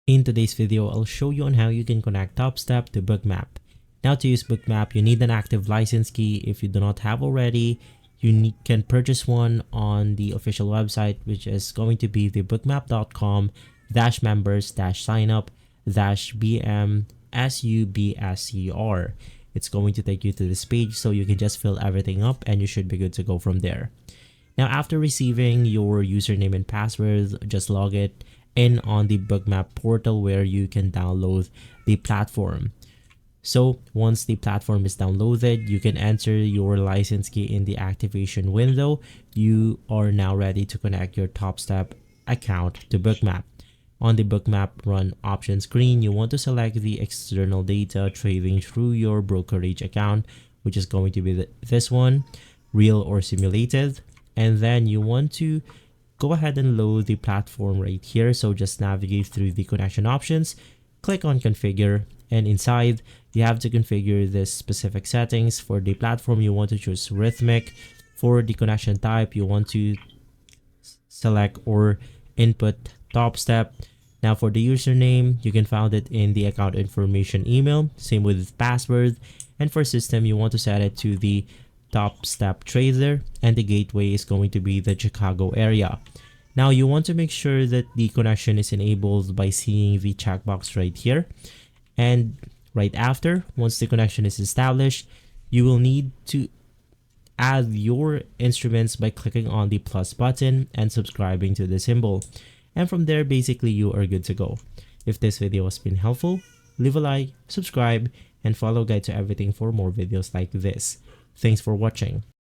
In today's video, I'll show you on how you can connect TopStep to Bookmap. Now, to use Bookmap, you need an active license key. If you do not have already, can purchase one on the official website, which is going to be the bookmap.com/members-signup-bmsubscr. It's going to take you to this page, so you can just fill everything up and you should be good to go from there. Now, after receiving your username and password, just log it in on the Bookmap portal where you can download the platform. So once the platform is downloaded, you can enter your license key in the activation window. You are now ready to connect your TopStep account to Bookmap. On the Bookmap Run option screen, you want to select the external data trading through your brokerage account, which is going to be this one, real or simulated. And then you want to go ahead and load the platform right here. So just navigate through the connection options, click on configure, and inside you have to configure this specific settings. For the platform, you want to choose rhythmic. For the connection type, you want to select or input TopStep. Now for the username, you can find it in the account information email, same with password. And for system, you want to set it to the TopStep trader, and the gateway is going to be the Chicago area. Now you want to make sure that the connection is enabled by seeing the checkbox right here. And right after, once the connection is established, you will need to add your instruments by clicking on the plus button and subscribing to the symbol. And from there, basically you are good to go. If this video has been helpful, leave a like, subscribe, and follow Guide to Everything for more videos like this. Thanks for watching.